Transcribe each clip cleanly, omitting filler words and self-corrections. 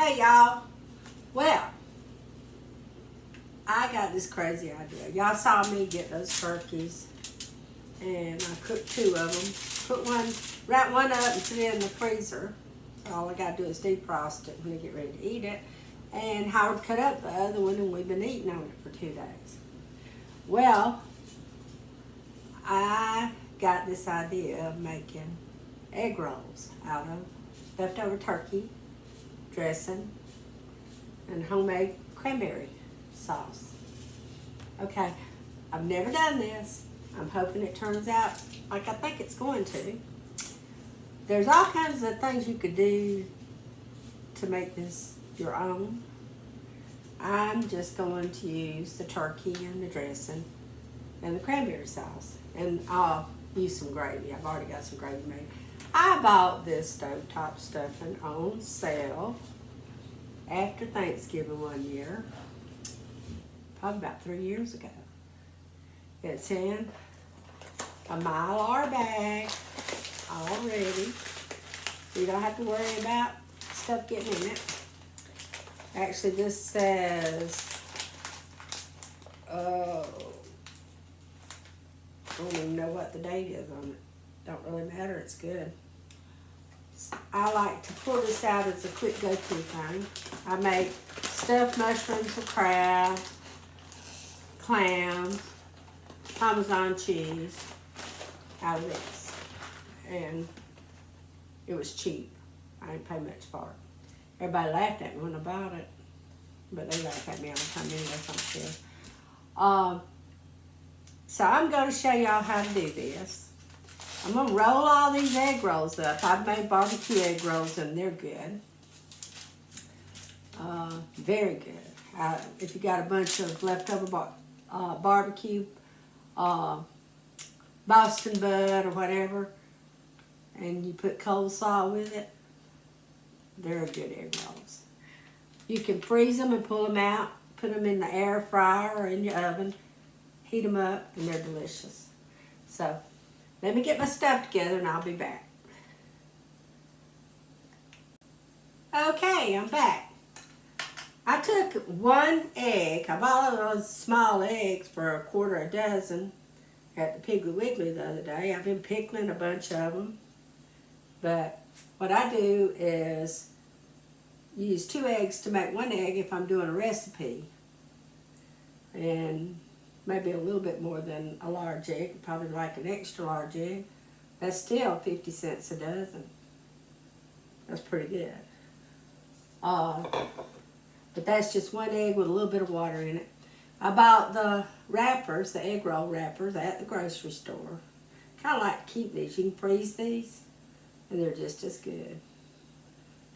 Hey y'all, well, I got this crazy idea. Y'all saw me get those turkeys, and I cooked 2 of them. Wrap one up and put it in the freezer. All I gotta do is defrost it when I get ready to eat it. And Howard cut up the other one, and we've been eating on it for 2 days. Well, I got this idea of making egg rolls out of leftover turkey dressing and homemade cranberry sauce. Okay, I've never done this. I'm hoping it turns out like I think it's going to. There's all kinds of things you could do to make this your own. I'm just going to use the turkey and the dressing and the cranberry sauce. And I'll use some gravy. I've already got some gravy made. I bought this stovetop stuffing on sale after Thanksgiving one year, probably about 3 years ago. It's in a Mylar bag already. You don't have to worry about stuff getting in it. Actually, this says, I don't even know what the date is on it. Don't really matter, it's good. I like to pull this out as a quick go-to thing. I make stuffed mushrooms or crab, clams, Parmesan cheese out of this. And it was cheap. I didn't pay much for it. Everybody laughed at me when I bought it, but they laugh at me all the time anyway, so I don't care. So I'm going to show y'all how to do this. I'm going to roll all these egg rolls up. I've made barbecue egg rolls and they're good. Very good. If you got a bunch of leftover barbecue, Boston butt or whatever, and you put coleslaw with it, they're good egg rolls. You can freeze them and pull them out, put them in the air fryer or in your oven, heat them up, and they're delicious. So, let me get my stuff together and I'll be back. Okay, I'm back. I took 1 egg. I bought those small eggs for a quarter a dozen at the Piggly Wiggly the other day. I've been pickling a bunch of them. But what I do is use 2 eggs to make 1 egg if I'm doing a recipe. And maybe a little bit more than a large egg, probably like an extra large egg. That's still 50 cents a dozen. That's pretty good. But that's just 1 egg with a little bit of water in it. I bought the wrappers, the egg roll wrappers, at the grocery store. Kind of like to keep these. You can freeze these, and they're just as good.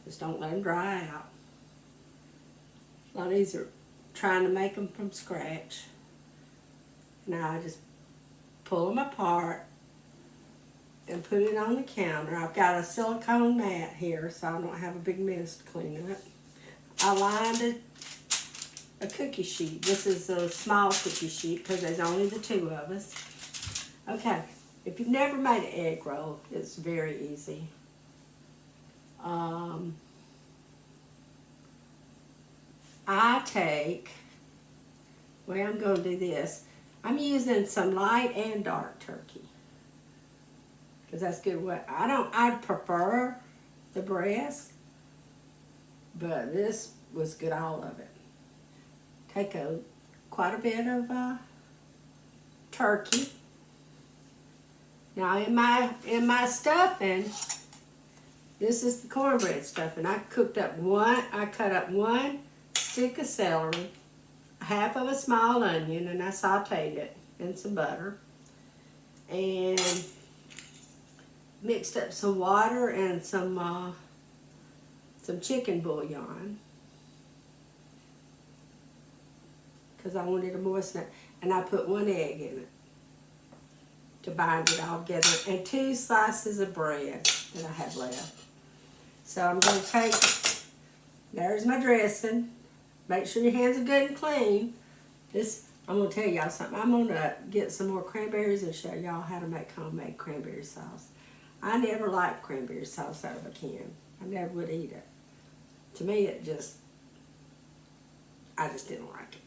Just don't let them dry out. A lot of these are trying to make them from scratch. Now I just pull them apart and put it on the counter. I've got a silicone mat here so I don't have a big mess to clean up. I lined a cookie sheet. This is a small cookie sheet because there's only the 2 of us. Okay, if you've never made an egg roll, it's very easy. I'm going to do this. I'm using some light and dark turkey because that's good. I prefer the breast, but this was good, all of it. Take quite a bit of turkey. Now in my stuffing, this is the cornbread stuffing. I cut up 1 stick of celery, half of a small onion, and I sauteed it in some butter. And mixed up some water and some chicken bouillon. Because I wanted to moisten it. And I put 1 egg in it to bind it all together. And 2 slices of bread that I have left. So I'm going to take, there's my dressing. Make sure your hands are good and clean. I'm going to tell y'all something. I'm going to get some more cranberries and show y'all how to make homemade cranberry sauce. I never liked cranberry sauce out of a can. I never would eat it. To me, I just didn't like it.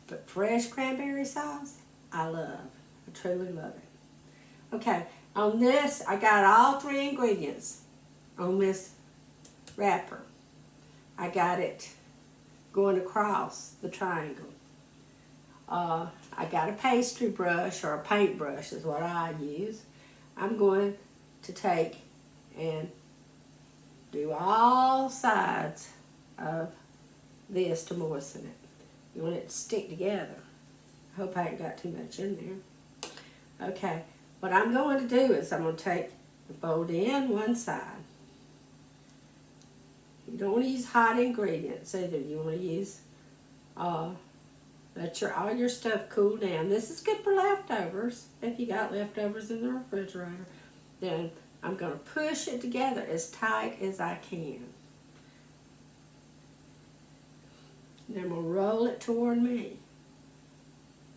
But fresh cranberry sauce, I love. I truly love it. Okay, on this, I got all 3 ingredients on this wrapper. I got it going across the triangle. I got a pastry brush, or a paintbrush is what I use. I'm going to take and do all sides of this to moisten it. You want it to stick together. I hope I ain't got too much in there. Okay, what I'm going to do is I'm going to take and fold in one side. You don't want to use hot ingredients either. You want to use, let all your stuff cool down. This is good for leftovers. If you got leftovers in the refrigerator, then I'm going to push it together as tight as I can. And I'm going to roll it toward me.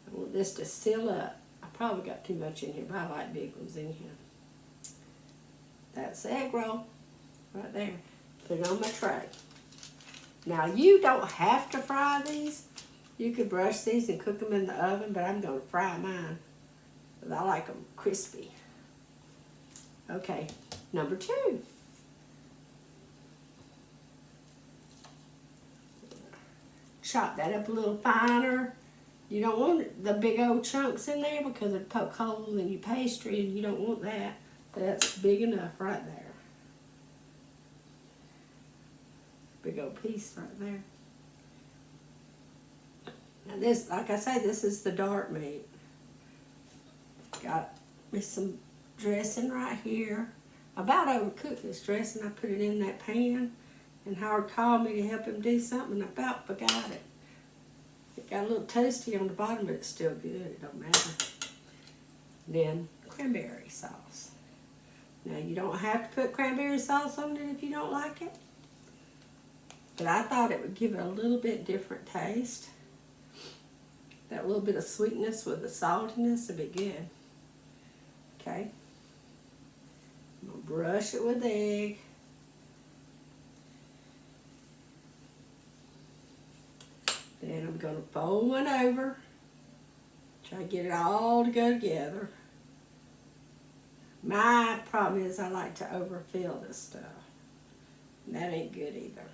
I want this to seal up. I probably got too much in here, but I like big ones in here. That's the egg roll right there. Put it on my tray. Now, you don't have to fry these. You could brush these and cook them in the oven, but I'm going to fry mine because I like them crispy. Okay, number 2. Chop that up a little finer. You don't want the big old chunks in there because it'll poke holes in your pastry, and you don't want that. That's big enough right there. Big old piece right there. Now this, like I say, this is the dark meat. Got me some dressing right here. I about overcooked this dressing. I put it in that pan, and Howard called me to help him do something, and I about forgot it. It got a little toasty on the bottom, but it's still good. It don't matter. Then cranberry sauce. Now you don't have to put cranberry sauce on it if you don't like it, but I thought it would give it a little bit different taste. That little bit of sweetness with the saltiness would be good. Okay. I'm going to brush it with the egg. Then I'm going to fold one over. Try to get it all to go together. My problem is I like to overfill this stuff. And that ain't good either.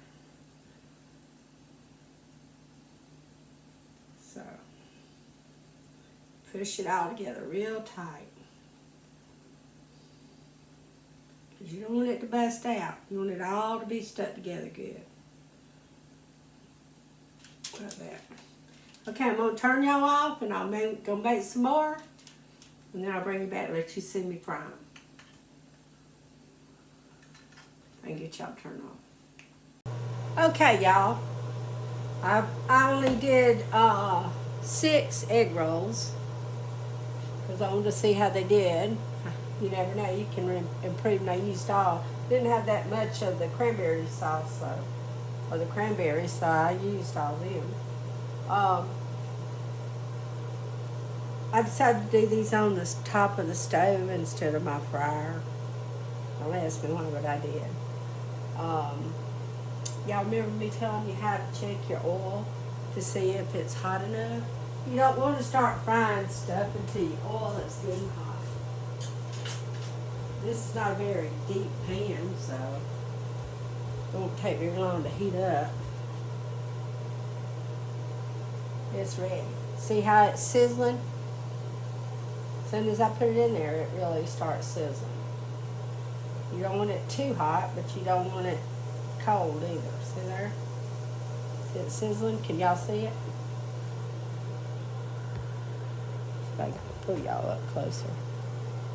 So, push it all together real tight. Because you don't want it to bust out. You want it all to be stuck together good. Like that. Okay, I'm going to turn y'all off, and I'm going to make some more. And then I'll bring you back and let you see me fry them. I can get y'all turned off. Okay, y'all. I only did 6 egg rolls because I wanted to see how they did. You never know, you can improve them. I used all. Didn't have that much of the cranberry sauce though, or the cranberries, so I used all them. I decided to do these on the top of the stove instead of my fryer. Don't ask me why, but I did. Y'all remember me telling you how to check your oil to see if it's hot enough? You don't want to start frying stuff until your oil is good and hot. This is not a very deep pan, so it won't take very long to heat up. It's ready. See how it's sizzling? As soon as I put it in there, it really starts sizzling. You don't want it too hot, but you don't want it cold either. See there? See it sizzling? Can y'all see it? See if I can pull y'all up closer.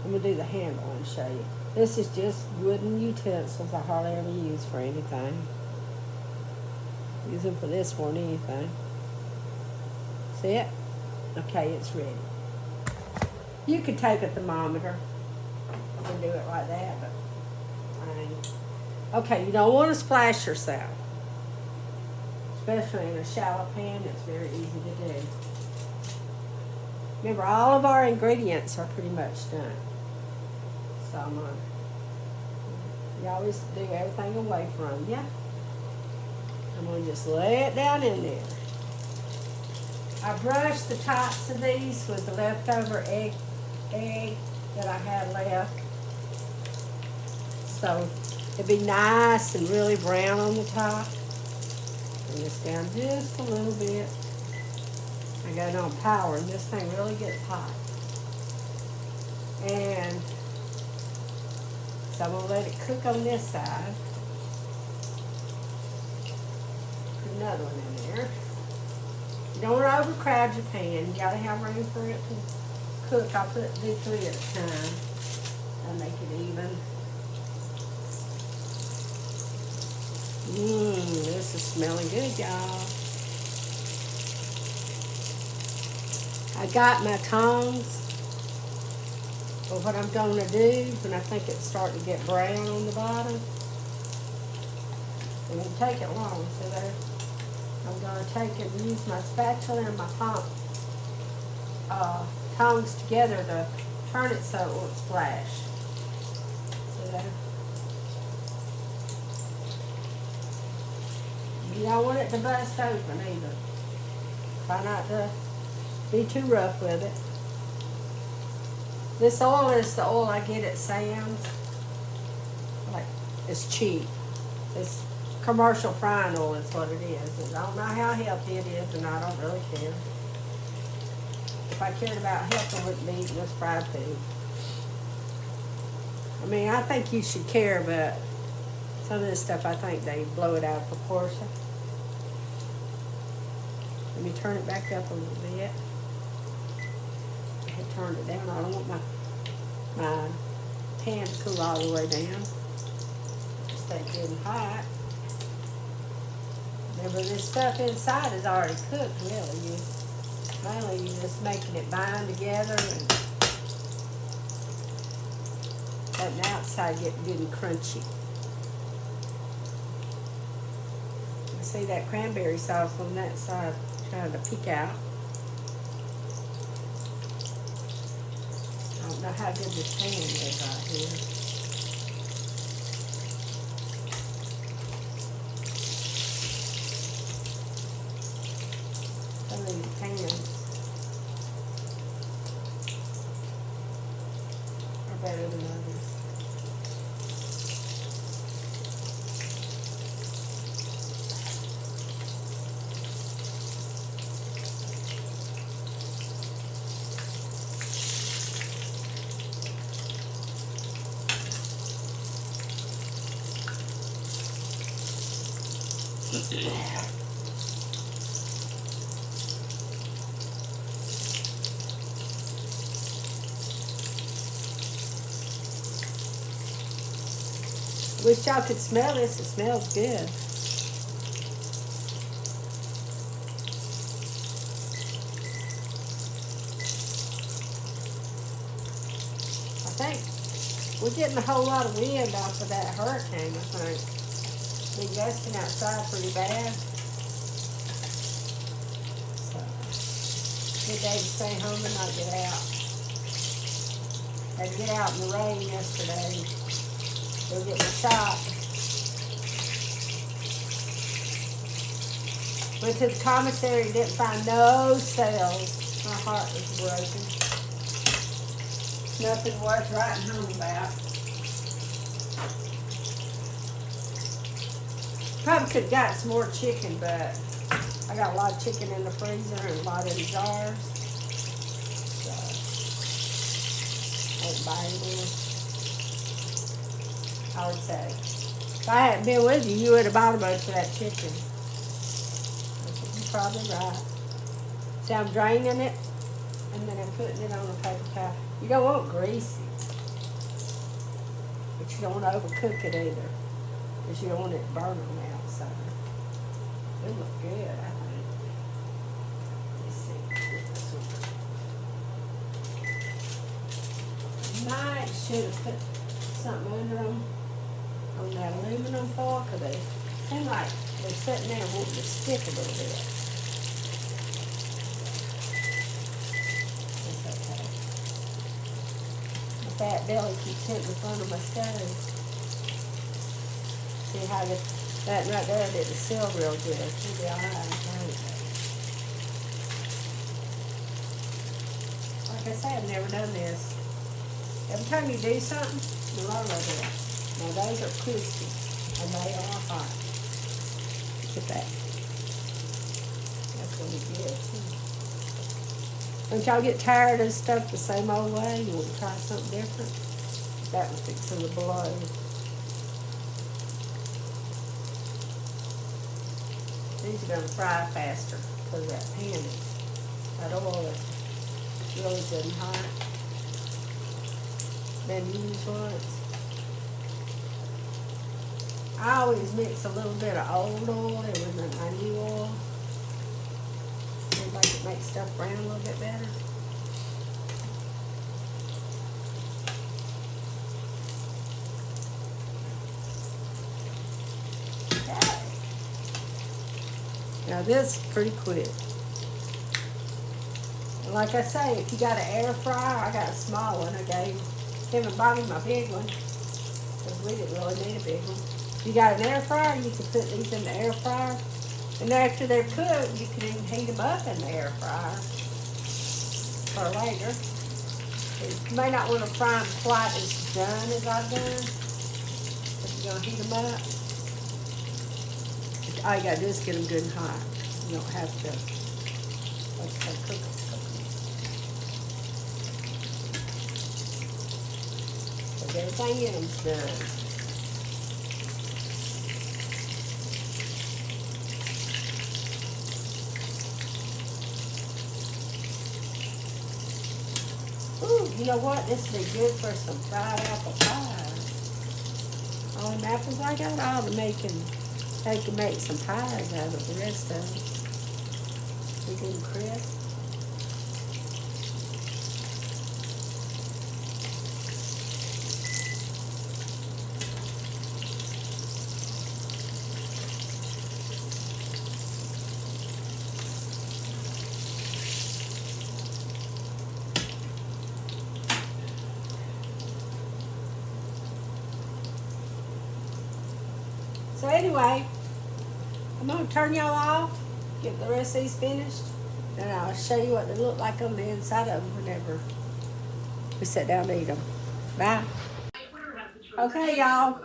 I'm going to do the handle and show you. This is just wooden utensils I hardly ever use for anything. Use them for this more than anything. See it? Okay, it's ready. You could take a thermometer and do it like that, but I ain't. Okay, you don't want to splash yourself. Especially in a shallow pan, it's very easy to do. Remember, all of our ingredients are pretty much done. So I'm going to, you always do everything away from you. I'm going to just lay it down in there. I brushed the tops of these with the leftover egg that I had left. So it'd be nice and really brown on the top. Bring this down just a little bit. I got it on power and this thing really gets hot. And so I'm going to let it cook on this side. Put another one in there. You don't want to overcrowd your pan. You got to have room for it to cook. I'll do 3 at a time. I'll make it even. This is smelling good, y'all. I got my tongs. But what I'm going to do when I think it's starting to get brown on the bottom, it won't take it long. So there, I'm going to take and use my spatula and my tongs together to turn it so it won't splash. So there. You don't want it to bust open either. Try not to be too rough with it. This oil is the oil I get at Sam's. Like, it's cheap. It's commercial frying oil is what it is. I don't know how healthy it is, and I don't really care. If I cared about health, I wouldn't be eating this fried food. I mean, I think you should care, but some of this stuff, I think they blow it out of proportion. Let me turn it back up a little bit. I turned it down. I don't want my pan to cool all the way down. Stay good and hot. Remember, this stuff inside is already cooked, really. Mainly you're just making it bind together and letting the outside get good and crunchy. You see that cranberry sauce on that side trying to peek out. I don't know how good this pan is right here. Some of these pans are better than others. Wish y'all could smell this. It smells good. I think we're getting a whole lot of wind off of that hurricane, I think. Been gusting outside pretty bad. So, good day to stay home and not get out. Had to get out in the rain yesterday. Go get my shot. Went to the commissary, didn't find no sales. My heart was broken. Nothing worth writing home about. Probably could have got some more chicken, but I got a lot of chicken in the freezer and a lot in the jars. So, I won't buy any more. I would say. If I hadn't been with you, you would have bought a bunch of that chicken. You're probably right. See, I'm draining it, and then I'm putting it on a paper towel. You don't want greasy, but you don't want to overcook it either, because you don't want it burning on the outside. It look good, I think. Let's see. This one. Might should have put something under them on that aluminum foil, because they seem like they're sitting there wanting to stick a little bit. It's okay. My fat belly keeps hitting the front of my stove. See how That right there didn't seal real good. It'll be alright, I think. Like I say, I've never done this. Every time you do something, the lower there. Now those are crispy, and they are hot. Look at that. That's gonna be good. Don't y'all get tired of stuff the same old way? You want to try something different? That was fixing to blow. These are gonna fry faster because that pan is, that oil is really good and hot. Been used once. I always mix a little bit of old oil with my new oil. Seems like it makes stuff brown a little bit better. Okay. Now this is pretty quick. And like I say, if you got an air fryer, I got a small one. I gave Kevin bought me my big one because we didn't really need a big one. If you got an air fryer, you can put these in the air fryer. And after they're cooked, you can even heat them up in the air fryer for later. You may not want to fry them quite as done as I've done. If you're going to heat them up, all you got to do is get them good and hot. You don't have to, like I said, cook them. Because everything in them's done. Ooh, you know what? This would be good for some fried apple pie. All them apples I got, I ought to make some pies out of the rest of them. We do them crisp. So anyway, I'm going to turn y'all off, get the rest of these finished, and I'll show you what they look like on the inside of them whenever we sit down to eat them. Bye. Okay, y'all.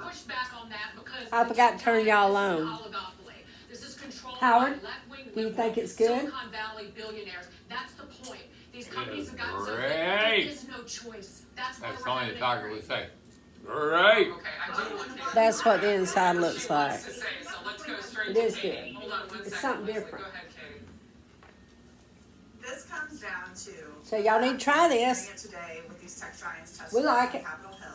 I forgot to turn y'all on. Howard, do you think it's good? Great. That's only the doctor would say. Great. That's what the inside looks like. It is good. It's something different. This comes down to. So y'all need to try this. We like it.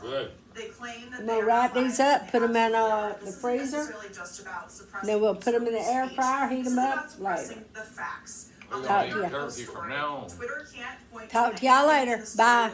Good. They claim that I'm gonna wrap these up, put them in the freezer. Then we'll put them in the air fryer, heat them up later. We're Talk gonna to eat ya. turkey from now on. Talk to y'all later. Bye.